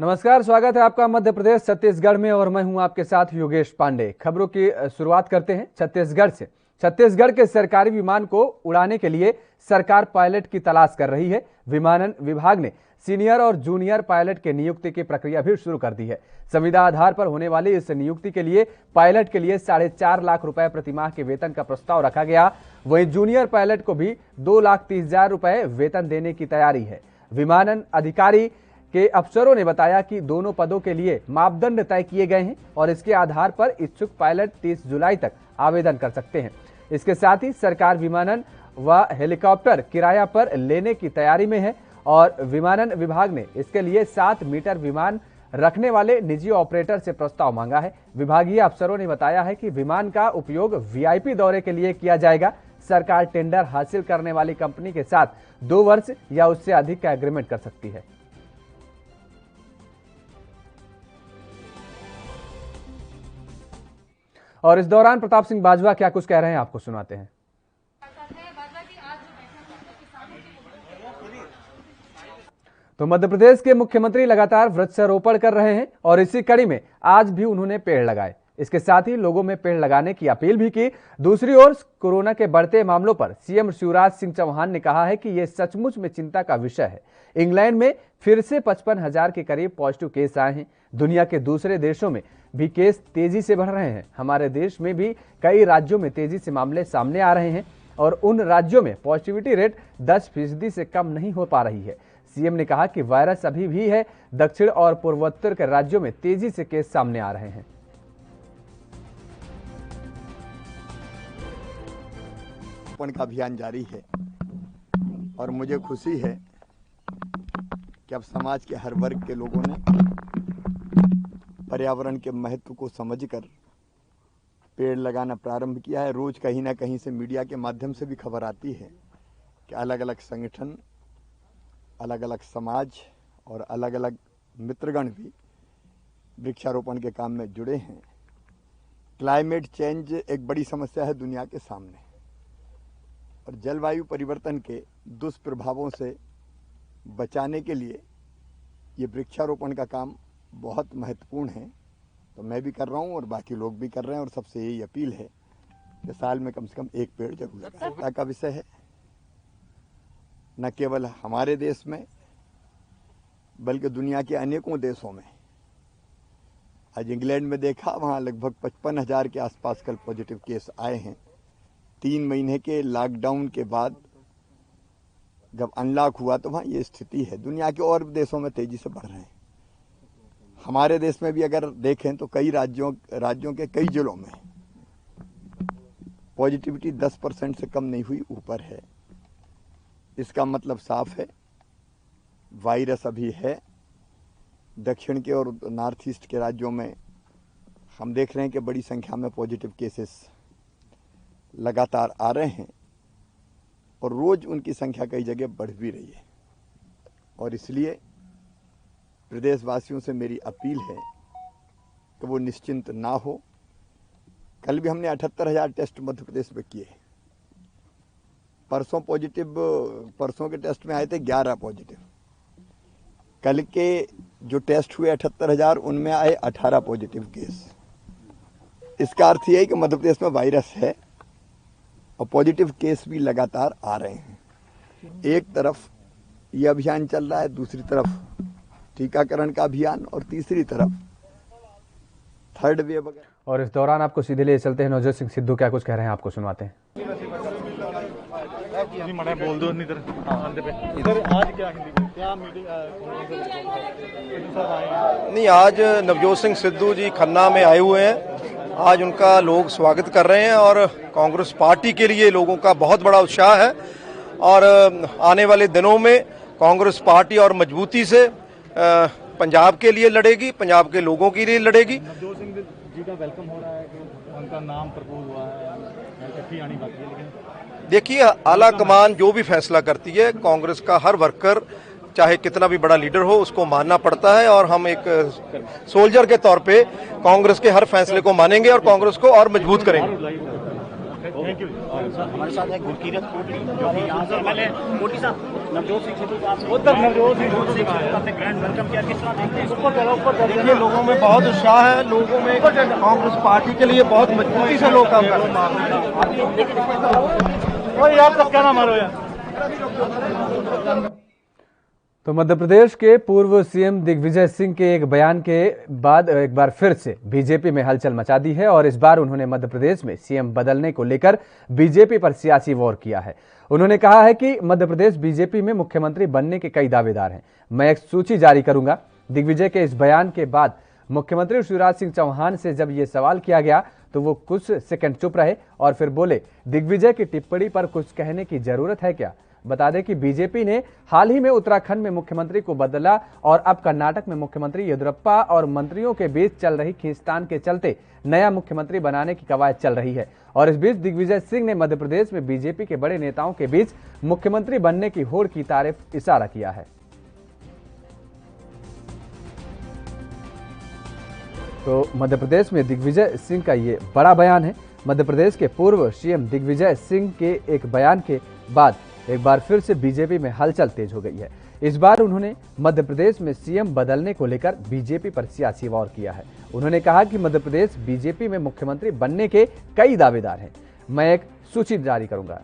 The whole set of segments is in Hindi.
नमस्कार, स्वागत है आपका मध्य प्रदेश छत्तीसगढ़ में और मैं हूं आपके साथ योगेश पांडे। खबरों की शुरुआत करते हैं छत्तीसगढ़ से। छत्तीसगढ़ के सरकारी विमान को उड़ाने के लिए सरकार पायलट की तलाश कर रही है। विमानन विभाग ने सीनियर और जूनियर पायलट के नियुक्ति की प्रक्रिया भी शुरू कर दी है। संविदा आधार पर होने वाली इस नियुक्ति के लिए पायलट के लिए 4.5 लाख रुपए प्रतिमाह के वेतन का प्रस्ताव रखा गया। वहीं जूनियर पायलट को भी 2,30,000 रुपए वेतन देने की तैयारी है। विमानन अधिकारी के अफसरों ने बताया कि दोनों पदों के लिए मापदंड तय किए गए हैं और इसके आधार पर इच्छुक पायलट 30 जुलाई तक आवेदन कर सकते हैं। इसके साथ ही सरकार विमानन व हेलीकॉप्टर किराया पर लेने की तैयारी में है और विमानन विभाग ने इसके लिए 7 मीटर विमान रखने वाले निजी ऑपरेटर से प्रस्ताव मांगा है। विभागीय अफसरों ने बताया है कि विमान का उपयोग वीआईपी दौरे के लिए किया जाएगा। सरकार टेंडर हासिल करने वाली कंपनी के साथ 2 वर्ष या उससे अधिक का एग्रीमेंट कर सकती है। और इस दौरान प्रताप सिंह बाजवा क्या कुछ कह रहे हैं आपको सुनाते हैं। तो मध्य प्रदेश के मुख्यमंत्री लगातार वृक्षारोपण कर रहे हैं और इसी कड़ी में आज भी उन्होंने पेड़ लगाए। इसके साथ ही लोगों में पेड़ लगाने की अपील भी की। दूसरी ओर कोरोना के बढ़ते मामलों पर सीएम शिवराज सिंह चौहान ने कहा है कि यह सचमुच में चिंता का विषय है। इंग्लैंड में फिर से 55,000 के करीब पॉजिटिव केस आए हैं। दुनिया के दूसरे देशों में भी केस तेजी से बढ़ रहे हैं। हमारे देश में भी कई राज्यों में तेजी से मामले सामने आ रहे हैं और उन राज्यों में पॉजिटिविटी रेट 10% से कम नहीं हो पा रही है। सीएम ने कहा कि वायरस अभी भी है। दक्षिण और पूर्वोत्तर के राज्यों में तेजी से केस सामने आ रहे हैं। का अभियान जारी है और मुझे खुशी है कि अब समाज के हर वर्ग के लोगों ने पर्यावरण के महत्व को समझकर पेड़ लगाना प्रारंभ किया है। रोज कहीं ना कहीं से मीडिया के माध्यम से भी खबर आती है कि अलग अलग संगठन, अलग अलग समाज और अलग अलग मित्रगण भी वृक्षारोपण के काम में जुड़े हैं। क्लाइमेट चेंज एक बड़ी समस्या है दुनिया के सामने और जलवायु परिवर्तन के दुष्प्रभावों से बचाने के लिए ये वृक्षारोपण का काम बहुत महत्वपूर्ण है। तो मैं भी कर रहा हूँ और बाकी लोग भी कर रहे हैं और सबसे यही अपील है कि साल में कम से कम 1 पेड़ जरूर लगाएं। चिंता का विषय है न केवल हमारे देश में बल्कि दुनिया के अनेकों देशों में। आज इंग्लैंड में देखा, वहाँ लगभग 55,000 के आसपास कल पॉजिटिव केस आए हैं। 3 महीने के लॉकडाउन के बाद जब अनलॉक हुआ तो वहाँ ये स्थिति है। दुनिया के और देशों में तेजी से बढ़ रहे हैं। हमारे देश में भी अगर देखें तो कई राज्यों के कई जिलों में पॉजिटिविटी 10% से कम नहीं हुई, ऊपर है। इसका मतलब साफ है, वायरस अभी है। दक्षिण के और नॉर्थ ईस्ट के राज्यों में हम देख रहे हैं कि बड़ी संख्या में पॉजिटिव केसेस लगातार आ रहे हैं और रोज उनकी संख्या कई जगह बढ़ भी रही है। और इसलिए प्रदेशवासियों से मेरी अपील है कि वो निश्चिंत ना हो। कल भी हमने 78,000 टेस्ट मध्य प्रदेश में किए। परसों के टेस्ट में आए थे 11 पॉजिटिव। कल के जो टेस्ट हुए 78,000 उनमें आए 18 पॉजिटिव केस। इसका अर्थ यह है कि मध्य प्रदेश में वायरस है और पॉजिटिव केस भी लगातार आ रहे हैं। एक तरफ ये अभियान चल रहा है, दूसरी तरफ टीकाकरण का अभियान और तीसरी तरफ थर्ड वेव। और इस दौरान आपको सीधे ले चलते हैं नवजोत सिंह सिद्धू क्या कुछ कह रहे हैं आपको सुनाते हैं। बोल दो इधर आज क्या मीटिंग नहीं, आज नवजोत सिंह सिद्धू जी खन्ना में आए हुए हैं। आज उनका लोग स्वागत कर रहे हैं और कांग्रेस पार्टी के लिए लोगों का बहुत बड़ा उत्साह है और आने वाले दिनों में कांग्रेस पार्टी और मजबूती से पंजाब के लिए लड़ेगी, पंजाब के लोगों के लिए लड़ेगी। नवजोत सिंह जी का वेलकम हो रहा है कि उनका नाम प्रपोज हुआ है, इकट्ठी आनी बाकी है। लेकिन देखिए, आला कमान जो भी फैसला करती है, कांग्रेस का हर वर्कर चाहे कितना भी बड़ा लीडर हो उसको मानना पड़ता है और हम एक सोल्जर के तौर पे कांग्रेस के हर फैसले को मानेंगे और कांग्रेस को और मजबूत करेंगे। Thank you. हमारे साथ है गुरकीरत कोटी जो कि यहाँ से पहले कोटी साहब नवजोत सिंह सिद्धू को आपने ग्रैंड वेलकम किया, किस तरह देखते हैं? देखिए, लोगों में बहुत उत्साह है, लोगों में कांग्रेस पार्टी के लिए बहुत मजबूती से लोग काम कर रहे हैं। आपका क्या नाम है? तो मध्य प्रदेश के पूर्व सीएम दिग्विजय सिंह के एक बयान के बाद एक बार फिर से बीजेपी में हलचल मचा दी है और इस बार उन्होंने मध्य प्रदेश में सीएम बदलने को लेकर बीजेपी पर सियासी वॉर किया है। उन्होंने कहा है कि मध्य प्रदेश बीजेपी में मुख्यमंत्री बनने के कई दावेदार हैं, मैं एक सूची जारी करूंगा। दिग्विजय के इस बयान के बाद मुख्यमंत्री शिवराज सिंह चौहान से जब ये सवाल किया गया तो वो कुछ सेकंड चुप रहे और फिर बोले, दिग्विजय की टिप्पणी पर कुछ कहने की जरूरत है क्या? बता दें कि बीजेपी ने हाल ही में उत्तराखंड में मुख्यमंत्री को बदला और अब कर्नाटक में मुख्यमंत्री येदियुरप्पा और मंत्रियों के बीच चल रही खींचतान के चलते नया मुख्यमंत्री बनाने की कवायद चल रही है। और इस बीच दिग्विजय सिंह ने मध्य प्रदेश में बीजेपी के बड़े नेताओं के बीच मुख्यमंत्री बनने की होड़ की तारीफ इशारा किया है। तो मध्य प्रदेश में दिग्विजय सिंह का ये बड़ा बयान है। मध्य प्रदेश के पूर्व सीएम दिग्विजय सिंह के एक बयान के बाद एक बार फिर से बीजेपी में हलचल तेज हो गई है। इस बार उन्होंने मध्य प्रदेश में सीएम बदलने को लेकर बीजेपी पर सियासी वार किया है। उन्होंने कहा कि मध्य प्रदेश बीजेपी में मुख्यमंत्री बनने के कई दावेदार हैं, मैं एक सूची जारी करूंगा।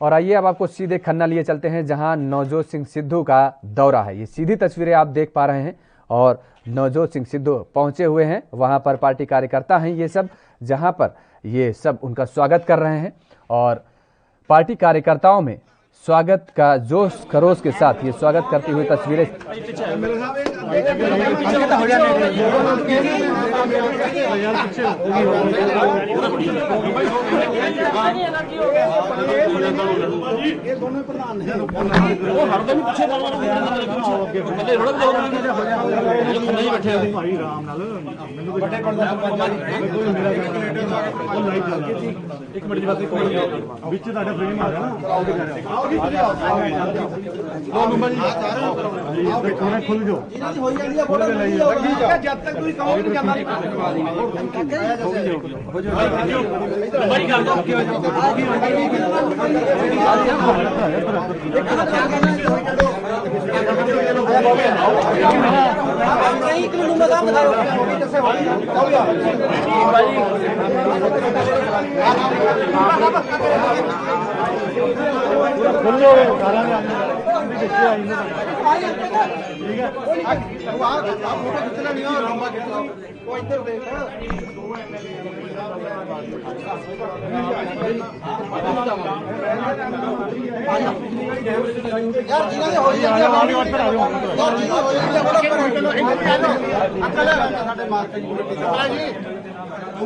और आइए अब आपको सीधे खन्ना लिए चलते हैं जहां नवजोत सिंह सिद्धू का दौरा है। ये सीधी तस्वीरें आप देख पा रहे हैं और नवजोत सिंह सिद्धू पहुंचे हुए हैं, वहां पर पार्टी कार्यकर्ता हैं ये सब, जहां पर ये सब उनका स्वागत कर रहे हैं और पार्टी कार्यकर्ताओं में स्वागत का जोश खरोश के साथ ये स्वागत करती हुई तस्वीरें एक मिनट ਵਿੱਚ ਤੁਹਾਡਾ ਫਰੇਮ ਆ ਗਿਆ ਨਾ ਥੋੜਾ ਖੁੱਲ ਜਾਓ ਇਹਨਾਂ ਦੀ ਹੋਈ ਜਾਂਦੀ ਆ ਫੋਟੋ ਜਦ ਤੱਕ ਤੁਸੀਂ ਕਹੋ ਨਹੀਂ ਕਰਨਾ ਹੋ ਜਾਓ ਬਾਈ ਕਰ ਦੋ ਇੱਕ ਨੂੰ ਮਜ਼ਾ ਦਿਖਾਓ कैसे हो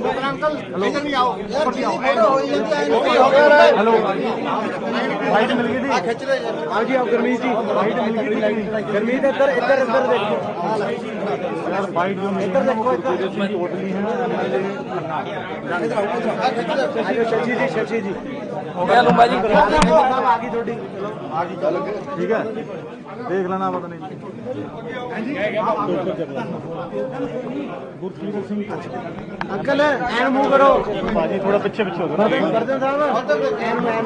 भाई अंकल इधर भी आओ हेलो वाइट मिल गई थी खिंच रहे हाँ जी आप गरमीत जी वाइट मिल गई थी गरमीत इधर इधर इधर देखो यार वाइट जो इधर देखो इधर होटली है शशि जी हो गया लुम्बा जी आगे थोड़ी आगे चलो ठीक है देख लेना पता नहीं अंकल एन मूव करो बाजी थोड़ा पीछे पीछे हो गर्दन साहब एन एन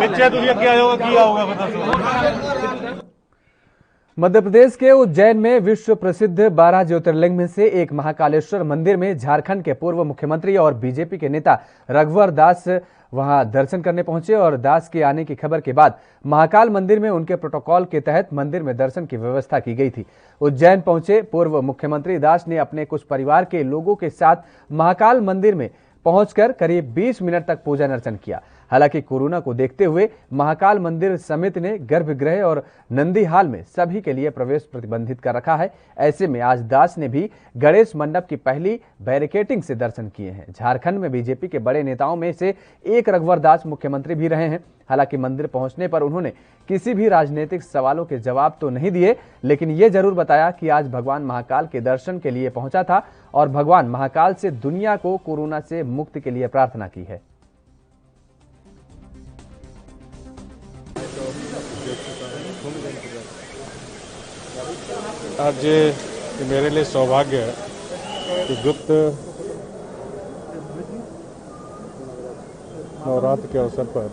पीछे तुझे क्या होगा क्या होगा बता। मध्य प्रदेश के उज्जैन में विश्व प्रसिद्ध 12 ज्योतिर्लिंग में से एक महाकालेश्वर मंदिर में झारखंड के पूर्व मुख्यमंत्री और बीजेपी के नेता रघुवर दास वहां दर्शन करने पहुंचे और दास के आने की खबर के बाद महाकाल मंदिर में उनके प्रोटोकॉल के तहत मंदिर में दर्शन की व्यवस्था की गई थी। उज्जैन पहुंचे पूर्व मुख्यमंत्री दास ने अपने कुछ परिवार के लोगों के साथ महाकाल मंदिर में पहुंचकर करीब 20 मिनट तक पूजन अर्चन किया। हालांकि कोरोना को देखते हुए महाकाल मंदिर समिति ने गर्भगृह और नंदी हाल में सभी के लिए प्रवेश प्रतिबंधित कर रखा है। ऐसे में आज दास ने भी गणेश मंडप की पहली बैरिकेटिंग से दर्शन किए हैं। झारखंड में बीजेपी के बड़े नेताओं में से एक रघुवर दास मुख्यमंत्री भी रहे हैं। हालांकि मंदिर पहुंचने पर उन्होंने किसी भी राजनीतिक सवालों के जवाब तो नहीं दिए, लेकिन ये जरूर बताया कि आज भगवान महाकाल के दर्शन के लिए पहुंचा था और भगवान महाकाल से दुनिया को कोरोना से मुक्ति के लिए प्रार्थना की है। आज ये मेरे लिए सौभाग्य है कि गुप्त नवरात्र के अवसर पर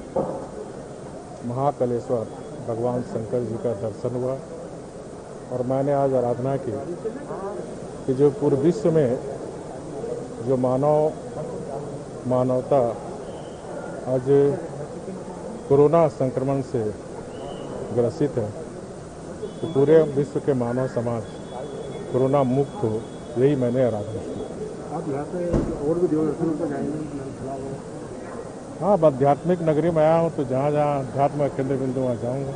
महाकालेश्वर भगवान शंकर जी का दर्शन हुआ और मैंने आज आराधना की कि जो पूरे विश्व में जो मानवता आज कोरोना संक्रमण से ग्रसित है, तो पूरे विश्व के मानव समाज कोरोना मुक्त हो, यही मैंने आराधना की। आप यहाँ पे और भी देवस्थानों पर जाएंगे? हाँ, आध्यात्मिक नगरी में आया हूँ, तो जहाँ जहाँ अध्यात्म केंद्र बिंदु वहाँ जाऊँगा।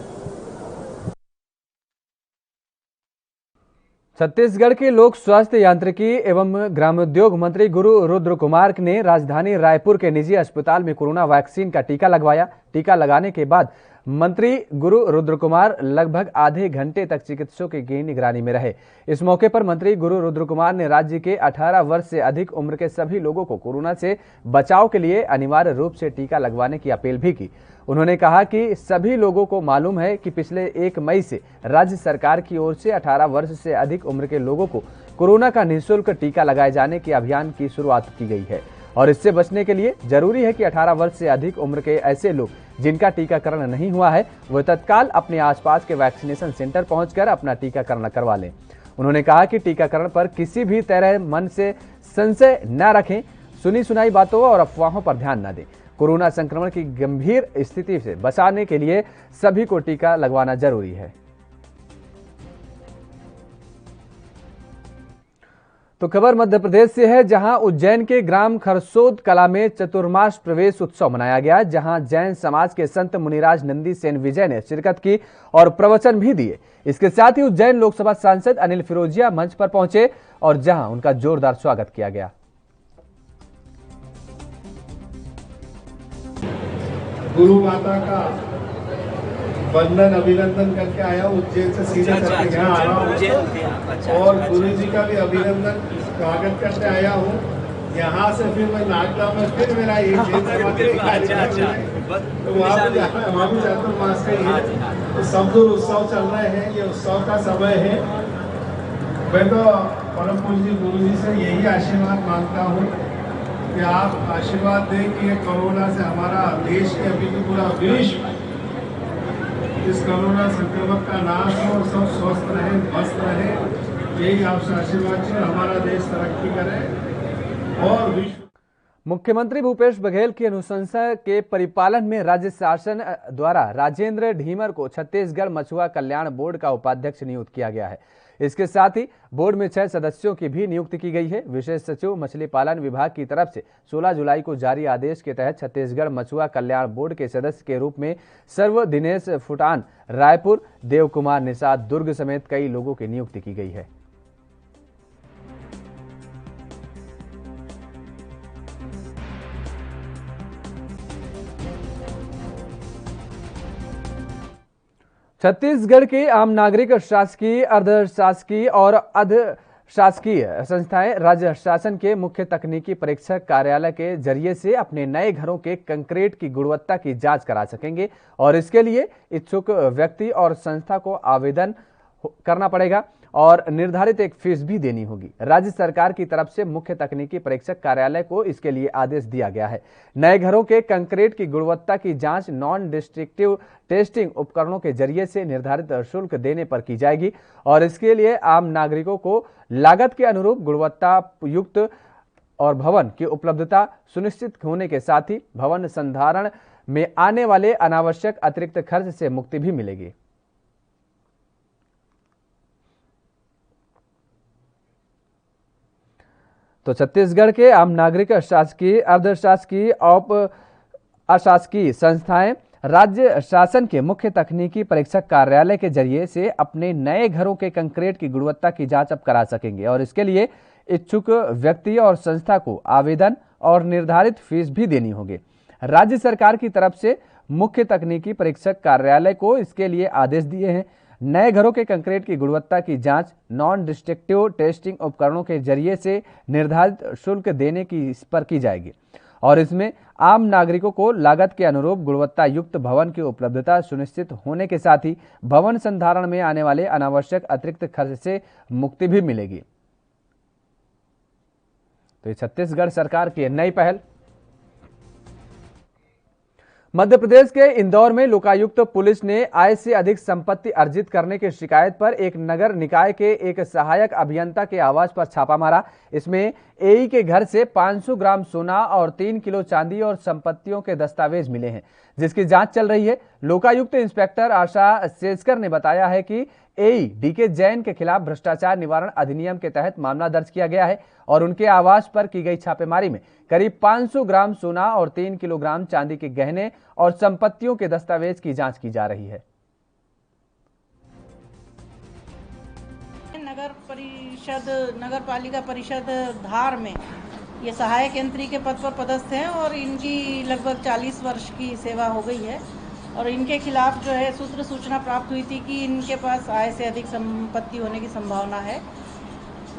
छत्तीसगढ़ के लोक स्वास्थ्य यांत्रिकी एवं ग्रामोद्योग मंत्री गुरु रुद्र कुमार ने राजधानी रायपुर के निजी अस्पताल में कोरोना वैक्सीन का टीका लगवाया। टीका लगाने के बाद मंत्री गुरु रुद्र कुमार लगभग आधे घंटे तक चिकित्सकों की निगरानी में रहे। इस मौके पर मंत्री गुरु रुद्र कुमार ने राज्य के 18 वर्ष से अधिक उम्र के सभी लोगों को कोरोना से बचाव के लिए अनिवार्य रूप से टीका लगवाने की अपील भी की। उन्होंने कहा कि सभी लोगों को मालूम है कि पिछले 1 मई से राज्य सरकार की ओर से 18 वर्ष से अधिक उम्र के लोगों को कोरोना का निःशुल्क टीका लगाए जाने के अभियान की शुरुआत की गई है और इससे बचने के लिए जरूरी है कि 18 वर्ष से अधिक उम्र के ऐसे लोग जिनका टीकाकरण नहीं हुआ है वह तत्काल अपने आसपास के वैक्सीनेशन सेंटर पहुंचकर अपना टीकाकरण करवा लें। उन्होंने कहा कि टीकाकरण पर किसी भी तरह मन से संशय न रखें, सुनी सुनाई बातों और अफवाहों पर ध्यान न दें। कोरोना संक्रमण की गंभीर स्थिति से बचाने के लिए सभी को टीका लगवाना जरूरी है। तो खबर मध्य प्रदेश से है, जहां उज्जैन के ग्राम खरसोद कला में चतुर्मास प्रवेश उत्सव मनाया गया, जहां जैन समाज के संत मुनिराज नंदी सेन विजय ने शिरकत की और प्रवचन भी दिए। इसके साथ ही उज्जैन लोकसभा सांसद अनिल फिरोजिया मंच पर पहुंचे और जहां उनका जोरदार स्वागत किया गया। गुरु माता का वंदन अभिनंदन करके आया, उज्जैन से सीधे करके यहाँ आया हूँ और गुरु जी का भी अभिनंदन स्वागत करते आया हूँ। यहाँ से फिर मैं नागदा में फिर मेरा ये तो वहाँ भी चातुर्मास का ही तो सब दूर उत्सव चल रहे हैं, ये उत्सव का समय है। मैं तो परम पूज्य गुरु जी से यही आशीर्वाद मांगता हूँ कि आप आशीर्वाद दें कि ये कोरोना से हमारा देश के अभी भी पूरा विश्व इस कोरोना संक्रमण का नाश हो और सब स्वस्थ रहे, मस्त रहे, यही आपसे आशीर्वाद चाहिए। हमारा देश तरक्की करे और विश्व। मुख्यमंत्री भूपेश बघेल की अनुशंसा के परिपालन में राज्य शासन द्वारा राजेंद्र ढीमर को छत्तीसगढ़ मछुआ कल्याण बोर्ड का उपाध्यक्ष नियुक्त किया गया है। इसके साथ ही बोर्ड में 6 सदस्यों की भी नियुक्ति की गई है। विशेष सचिव मछली पालन विभाग की तरफ से 16 जुलाई को जारी आदेश के तहत छत्तीसगढ़ मछुआ कल्याण बोर्ड के सदस्य के रूप में सर्व दिनेश फुटान रायपुर, देव कुमार निषाद दुर्ग समेत कई लोगों की नियुक्ति की गई है। छत्तीसगढ़ के आम नागरिक, शासकीय, अर्धशासकीय और शासकीय संस्थाएं राज्य शासन के मुख्य तकनीकी परीक्षक कार्यालय के जरिए से अपने नए घरों के कंक्रीट की गुणवत्ता की जांच करा सकेंगे और इसके लिए इच्छुक व्यक्ति और संस्था को आवेदन करना पड़ेगा और निर्धारित एक फीस भी देनी होगी। राज्य सरकार की तरफ से मुख्य तकनीकी परीक्षक कार्यालय को इसके लिए आदेश दिया गया है। नए घरों के कंक्रीट की गुणवत्ता की जांच नॉन डिस्ट्रक्टिव टेस्टिंग उपकरणों के जरिए से निर्धारित शुल्क देने पर की जाएगी और इसके लिए आम नागरिकों को लागत के अनुरूप गुणवत्ता युक्त और भवन की उपलब्धता सुनिश्चित होने के साथ ही भवन संधारण में आने वाले अनावश्यक अतिरिक्त खर्च से मुक्ति भी मिलेगी। तो छत्तीसगढ़ के आम नागरिक, शासकीय, अर्धशासकीय और अशासकीय संस्थाएं राज्य शासन के मुख्य तकनीकी परीक्षक कार्यालय के जरिए से अपने नए घरों के कंक्रीट की गुणवत्ता की जांच अब करा सकेंगे और इसके लिए इच्छुक व्यक्ति और संस्था को आवेदन और निर्धारित फीस भी देनी होगी। राज्य सरकार की तरफ से मुख्य तकनीकी परीक्षक कार्यालय को इसके लिए आदेश दिए हैं। नए घरों के कंक्रीट की गुणवत्ता की जांच नॉन डिस्ट्रक्टिव टेस्टिंग उपकरणों के जरिए से निर्धारित शुल्क देने की इस पर की जाएगी और इसमें आम नागरिकों को लागत के अनुरूप गुणवत्ता युक्त भवन की उपलब्धता सुनिश्चित होने के साथ ही भवन संधारण में आने वाले अनावश्यक अतिरिक्त खर्च से मुक्ति भी मिलेगी। तो ये छत्तीसगढ़ सरकार की नई पहल। मध्य प्रदेश के इंदौर में लोकायुक्त पुलिस ने आय से अधिक संपत्ति अर्जित करने की शिकायत पर एक नगर निकाय के एक सहायक अभियंता के आवास पर छापा मारा। इसमें एई के घर से 500 ग्राम सोना और 3 किलो चांदी और संपत्तियों के दस्तावेज मिले हैं, जिसकी जांच चल रही है। लोकायुक्त इंस्पेक्टर आशा शेषकर ने बताया है कि एई डीके जैन के खिलाफ भ्रष्टाचार निवारण अधिनियम के तहत मामला दर्ज किया गया है और उनके आवास पर की गई छापेमारी में करीब 500 ग्राम सोना और 3 किलोग्राम चांदी के गहने और संपत्तियों के दस्तावेज की जांच की जा रही है। नगर पालिका परिषद धार में ये सहायक यंत्री के पद पर पदस्थ हैं और इनकी लगभग 40 वर्ष की सेवा हो गई है और इनके खिलाफ जो है सूत्र सूचना प्राप्त हुई थी कि इनके पास आय से अधिक संपत्ति होने की संभावना है।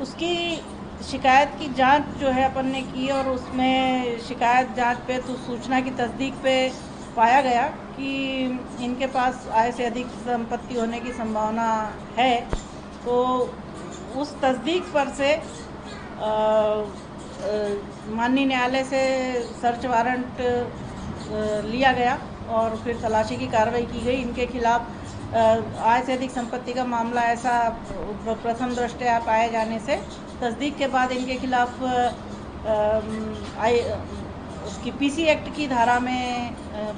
उसकी शिकायत की जांच जो है अपन ने की और उसमें शिकायत जांच पे तो सूचना की तस्दीक पे पाया गया कि इनके पास आय से अधिक संपत्ति होने की संभावना है। तो उस तस्दीक पर से माननीय न्यायालय से सर्च वारंट लिया गया और फिर तलाशी की कार्रवाई की गई। इनके खिलाफ आय से अधिक संपत्ति का मामला ऐसा प्रथम दृष्टया पाए जाने से तस्दीक के बाद इनके खिलाफ उसकी पीसी एक्ट की धारा में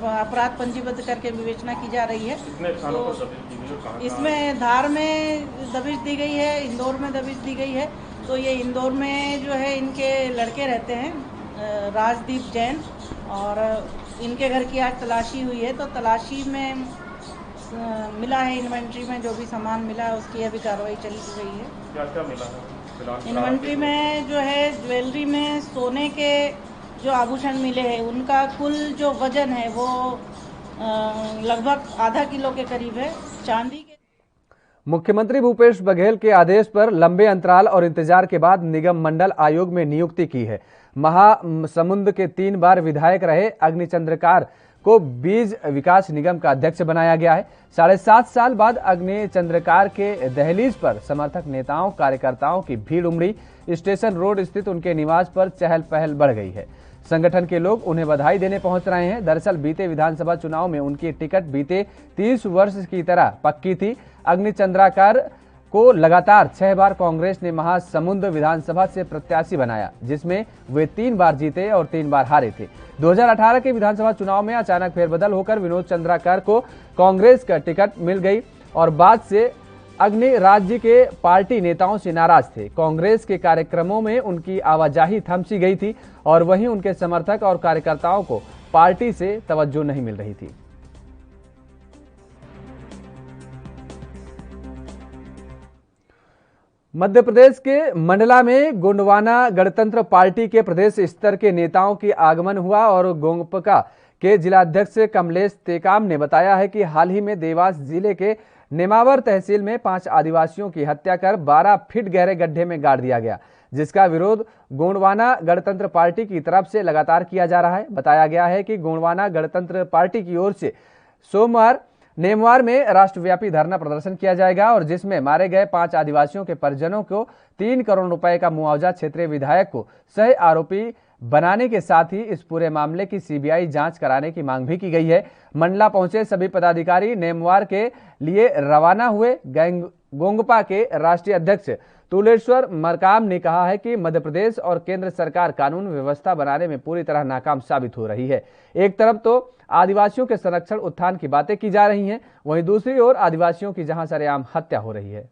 अपराध पंजीबद्ध करके विवेचना की जा रही है। तो इसमें धार में दबिश दी गई है, इंदौर में दबिश दी गई है। तो ये इंदौर में जो है इनके लड़के रहते हैं राजदीप जैन और इनके घर की आज तलाशी हुई है। तो तलाशी में मिला है, इन्वेंट्री में जो भी सामान मिला है उसकी अभी कार्रवाई चल रही है। क्या मिला है इन्वेंट्री में जो है ज्वेलरी में सोने के जो आभूषण मिले हैं उनका कुल जो वजन है वो लगभग आधा किलो के करीब है। चांदी के मुख्यमंत्री भूपेश बघेल के आदेश पर लंबे अंतराल और इंतजार के बाद निगम मंडल आयोग में नियुक्ति की है। महासमुंद के 3 बार विधायक रहे अग्निचंद्रकार को बीज विकास निगम का अध्यक्ष बनाया गया है। 7.5 साल बाद अग्निचंद्रकार के दहलीज पर समर्थक नेताओं कार्यकर्ताओं की भीड़ उमड़ी। स्टेशन रोड स्थित उनके निवास पर चहल पहल बढ़ गई है। संगठन के लोग उन्हें बधाई देने पहुंच रहे हैं। दरअसल बीते विधानसभा चुनाव में उनकी टिकट बीते 30 वर्ष की तरह पक्की थी। अग्निचंद्राकार को लगातार 6 बार कांग्रेस ने महासमुंद विधानसभा से प्रत्याशी बनाया, जिसमें वे 3 बार जीते और 3 बार हारे थे। 2018 के विधानसभा चुनाव में अचानक फेरबदल होकर विनोद चंद्राकर को कांग्रेस का टिकट मिल गई और बाद से अग्नि राज्य के पार्टी नेताओं से नाराज थे। कांग्रेस के कार्यक्रमों में उनकी आवाजाही थम सी गई थी और वहीं उनके समर्थक और कार्यकर्ताओं को पार्टी से तवज्जो नहीं मिल रही थी। मध्य प्रदेश के मंडला में गोंडवाना गणतंत्र पार्टी के प्रदेश स्तर के नेताओं की आगमन हुआ और गोंगपका के जिलाध्यक्ष कमलेश टेकाम ने बताया है कि हाल ही में देवास जिले के नेमावर तहसील में 5 आदिवासियों की हत्या कर 12 फीट गहरे गड्ढे में गाड़ दिया गया, जिसका विरोध गोंडवाना गणतंत्र पार्टी की तरफ से लगातार किया जा रहा है। बताया गया है कि गोंडवाना गणतंत्र पार्टी की ओर से सोमवार नेमवार में राष्ट्रव्यापी धरना प्रदर्शन किया जाएगा और जिसमें मारे गए 5 आदिवासियों के परिजनों को 3 करोड़ रुपए का मुआवजा क्षेत्रीय विधायक को सह आरोपी बनाने के साथ ही इस पूरे मामले की सीबीआई जांच कराने की मांग भी की गई है। मंडला पहुंचे सभी पदाधिकारी नेमवार के लिए रवाना हुए। गोंगपा के राष्ट्रीय अध्यक्ष तुलेश्वर मरकाम ने कहा है कि मध्य प्रदेश और केंद्र सरकार कानून व्यवस्था बनाने में पूरी तरह नाकाम साबित हो रही है। एक तरफ तो आदिवासियों के संरक्षण उत्थान की बातें की जा रही हैं, वहीं दूसरी ओर आदिवासियों की जहां सरेआम हत्या हो रही है।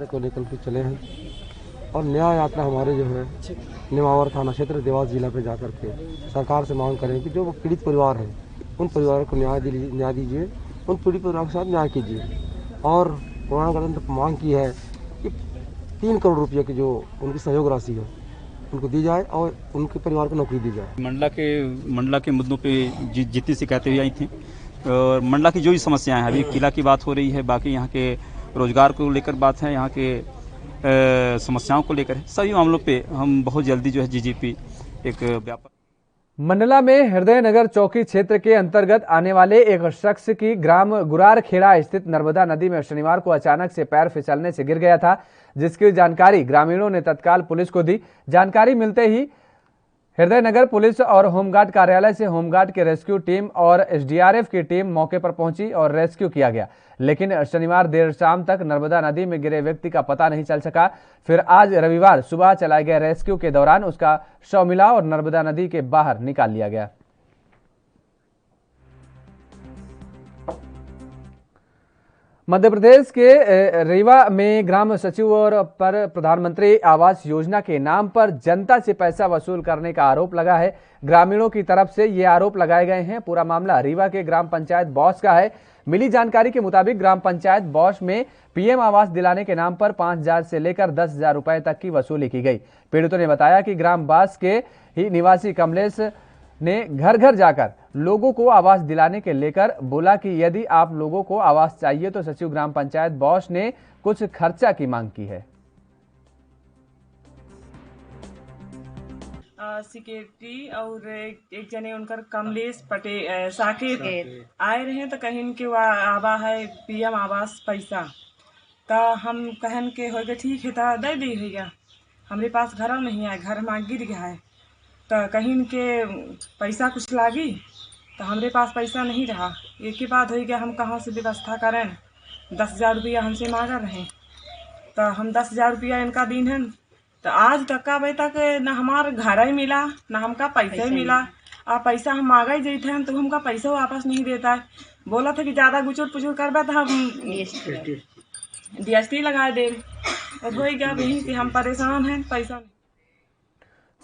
को लेकर के चले हैं और न्याय यात्रा हमारे जो है नेमावर थाना क्षेत्र देवास जिला पे जाकर के सरकार से मांग करें कि जो पीड़ित परिवार हैं उन परिवारों को न्याय दीजिए, उन पीड़ित परिवारों के साथ न्याय कीजिए। और गोंडवाना गणतंत्र मांग की है कि 3 करोड़ रुपये की जो उनकी सहयोग राशि है उनको दी जाए और उनके परिवार को नौकरी दी जाए। मंडला के मुद्दों पे जितनी शिकायतें भी आई थी और मंडला की जो भी समस्याएं हैं, अभी किला की बात हो रही है, बाकी यहाँ के रोजगार को लेकर बात है, यहाँ के समस्याओं को लेकर है। सभी मामलों पे हम बहुत जल्दी जो है जीजीपी एक व्यापक। मंडला में हृदय नगर चौकी क्षेत्र के अंतर्गत आने वाले एक शख्स की ग्राम गुरार खेड़ा स्थित नर्मदा नदी में शनिवार को अचानक से पैर फिसलने से गिर गया था, जिसकी जानकारी ग्रामीणों ने तत्काल पुलिस को दी। जानकारी मिलते ही हृदय नगर पुलिस और होमगार्ड कार्यालय से होमगार्ड की रेस्क्यू टीम और एसडीआरएफ की टीम मौके पर पहुंची और रेस्क्यू किया गया, लेकिन शनिवार देर शाम तक नर्मदा नदी में गिरे व्यक्ति का पता नहीं चल सका। फिर आज रविवार सुबह चलाए गए रेस्क्यू के दौरान उसका शव मिला और नर्मदा नदी के बाहर निकाल लिया गया। मध्य प्रदेश के रीवा में ग्राम सचिव और पर प्रधानमंत्री आवास योजना के नाम पर जनता से पैसा वसूल करने का आरोप लगा है। ग्रामीणों की तरफ से ये आरोप लगाए गए हैं। पूरा मामला रीवा के ग्राम पंचायत बॉस का है। मिली जानकारी के मुताबिक ग्राम पंचायत बॉस में पीएम आवास दिलाने के नाम पर 5,000 से लेकर 10,000 रुपए तक की वसूली की गई। पीड़ितों ने बताया कि ग्राम बास के ही निवासी कमलेश ने घर घर जाकर लोगों को आवास दिलाने के लेकर बोला कि यदि आप लोगों को आवास चाहिए तो सचिव ग्राम पंचायत बॉस ने कुछ खर्चा की मांग की है। सिक्योरिटी और एक जने उनकर कमलेश पटेल साकिर आए रहे तो कहीं के आवा है पीएम आवास पैसा, तो हम कहन के हो गए ठीक है तो दे दी भैया, हमारे पास घर नहीं है, घर में गिर गया है, तो कहीं के पैसा कुछ लागी तो हमारे पास पैसा नहीं रहा। एक ही बात हुई कि हम कहाँ से व्यवस्था करें, 10,000 रुपया हमसे मांगा रहे, तो हम 10,000 रुपया इनका दिन है, तो आज तक का अभी तक न हमारा घर ही मिला न हमका पैसा ही मिला। आप पैसा हम मांगा ही जाते हैं तो हमका पैसा वापस नहीं देता है। बोला था कि ज़्यादा गुचुर पुचुर करबा तो हम DST लगा दे, और हो गया यही से हम परेशान हैं, पैसा नहीं।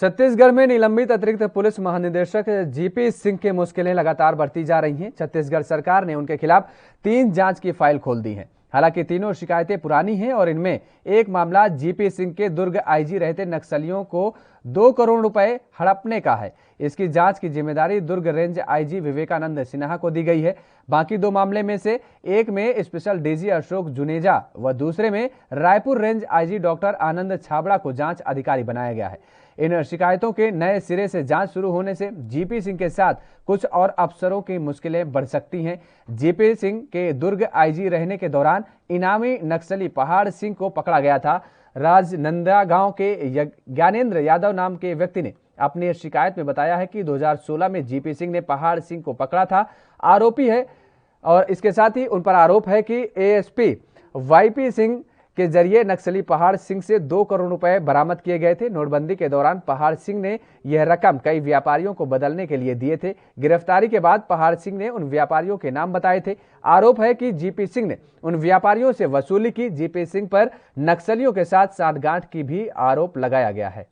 छत्तीसगढ़ में निलंबित अतिरिक्त पुलिस महानिदेशक जीपी सिंह की मुश्किलें लगातार बढ़ती जा रही हैं। छत्तीसगढ़ सरकार ने उनके खिलाफ 3 जांच की फाइल खोल दी है। हालांकि तीनों शिकायतें पुरानी हैं और इनमें एक मामला जीपी सिंह के दुर्ग आईजी रहते नक्सलियों को 2 करोड़ रुपए हड़पने का है। इसकी जांच की जिम्मेदारी दुर्ग रेंज आईजी विवेकानंद सिन्हा को दी गई है। बाकी 2 मामले में से एक में स्पेशल डीजी अशोक जुनेजा व दूसरे में Raipur range IG doctor Anand Chhabra को जांच अधिकारी बनाया गया है। इन शिकायतों के नए सिरे से जांच शुरू होने से जीपी सिंह के साथ कुछ और अफसरों की मुश्किलें बढ़ सकती हैं। जीपी सिंह के दुर्ग आईजी रहने के दौरान इनामी नक्सली पहाड़ सिंह को पकड़ा गया था। राजनंदा गांव के ज्ञानेंद्र यादव नाम के व्यक्ति ने अपनी शिकायत में बताया है कि 2016 में जीपी सिंह ने पहाड़ सिंह को पकड़ा था। आरोपी है और इसके साथ ही उन पर आरोप है कि एएसपी वाईपी सिंह के जरिए नक्सली पहाड़ सिंह से 2 करोड़ रुपए बरामद किए गए थे। नोटबंदी के दौरान पहाड़ सिंह ने यह रकम कई व्यापारियों को बदलने के लिए दिए थे। गिरफ्तारी के बाद पहाड़ सिंह ने उन व्यापारियों के नाम बताए थे। आरोप है कि जीपी सिंह ने उन व्यापारियों से वसूली की। जीपी सिंह पर नक्सलियों के साथ साठगांठ की भी आरोप लगाया गया है।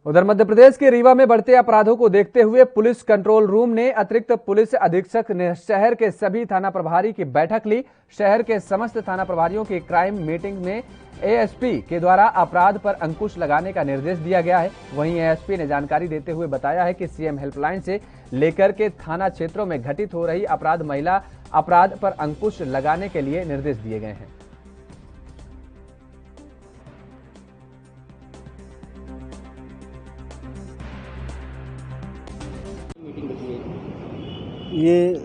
उधर मध्य प्रदेश के रीवा में बढ़ते अपराधों को देखते हुए पुलिस कंट्रोल रूम ने अतिरिक्त पुलिस अधीक्षक ने शहर के सभी थाना प्रभारी की बैठक ली। शहर के समस्त थाना प्रभारियों की क्राइम मीटिंग में एएसपी के द्वारा अपराध पर अंकुश लगाने का निर्देश दिया गया है। वहीं एएसपी ने जानकारी देते हुए बताया है कि सीएम हेल्पलाइन से लेकर के थाना क्षेत्रों में घटित हो रही अपराध, महिला अपराध पर अंकुश लगाने के लिए निर्देश दिए गए हैं। ये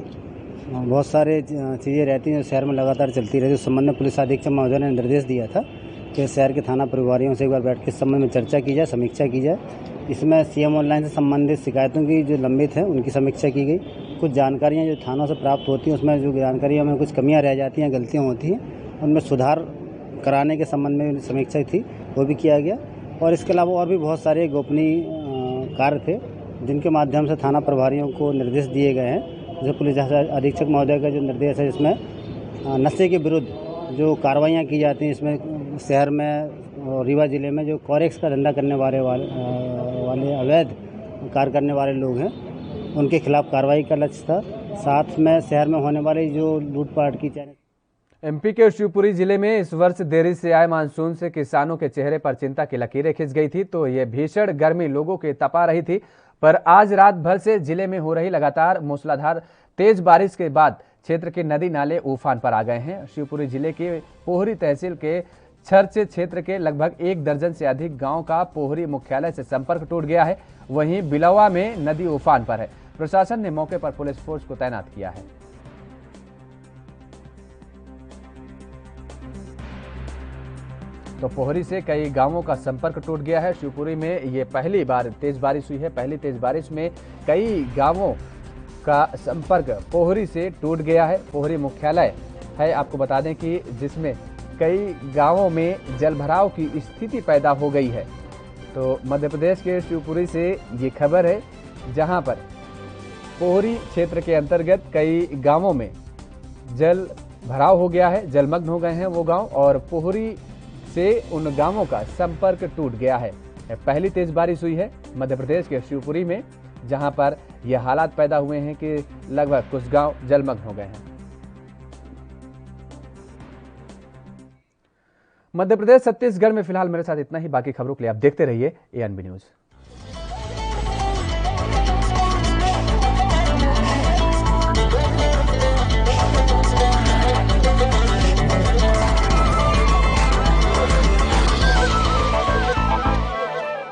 बहुत सारे चीज़ें रहती हैं जो शहर में लगातार चलती रहती है। उस संबंध में पुलिस अधीक्षक महोदय ने निर्देश दिया था कि शहर के थाना प्रभारियों से एक बार बैठ के इस संबंध में चर्चा की जाए, समीक्षा की जाए। इसमें सीएम ऑनलाइन से संबंधित शिकायतों की जो लंबित हैं उनकी समीक्षा की गई। कुछ जानकारियाँ जो थानों से प्राप्त होती हैं उसमें जो जानकारियों में कुछ कमियाँ रह जाती हैं, गलतियाँ होती हैं, उनमें सुधार कराने के संबंध में समीक्षा थी, वो भी किया गया। और इसके अलावा और भी बहुत सारे गोपनीय कार्य थे जिनके माध्यम से थाना प्रभारियों को निर्देश दिए गए हैं। जैसे पुलिस अधीक्षक महोदय का जो निर्देश है जिसमें नशे के विरुद्ध जो कार्रवाइयाँ की जाती हैं, इसमें शहर में और रीवा जिले में जो कॉरेक्स का धंधा करने वाले अवैध कार्य करने वाले लोग हैं उनके खिलाफ कार्रवाई का लक्ष्य था। साथ में शहर में होने वाली जो लूटपाट की एमपी के शिवपुरी जिले में इस वर्ष देरी से आए मानसून से किसानों के चेहरे पर चिंता की लकीरें खिंच गई थी। तो ये भीषण गर्मी लोगों के तपा रही थी, पर आज रात भर से जिले में हो रही लगातार मूसलाधार तेज बारिश के बाद क्षेत्र के नदी नाले उफान पर आ गए हैं। शिवपुरी जिले के पोहरी तहसील के छर्च क्षेत्र के लगभग 1 दर्जन से अधिक गांव का पोहरी मुख्यालय से संपर्क टूट गया है। वहीं बिलवा में नदी उफान पर है। प्रशासन ने मौके पर पुलिस फोर्स को तैनात किया है। तो पोहरी से कई गांवों का संपर्क टूट गया है। शिवपुरी में ये पहली बार तेज बारिश हुई है। पहली तेज बारिश में कई गांवों का संपर्क पोहरी से टूट गया है। पोहरी मुख्यालय है, आपको बता दें कि जिसमें कई गांवों में जलभराव की स्थिति पैदा हो गई है। तो मध्य प्रदेश के शिवपुरी से ये खबर है, जहां पर पोहरी क्षेत्र के अंतर्गत कई गांवों में जल भराव हो गया है, जलमग्न हो गए हैं वो गांव, और पोहरी से उन गांवों का संपर्क टूट गया है। पहली तेज बारिश हुई है मध्य प्रदेश के शिवपुरी में, जहां पर यह हालात पैदा हुए हैं कि लगभग कुछ गांव जलमग्न हो गए हैं। मध्य प्रदेश छत्तीसगढ़ में फिलहाल मेरे साथ इतना ही। बाकी खबरों के लिए आप देखते रहिए ANB न्यूज।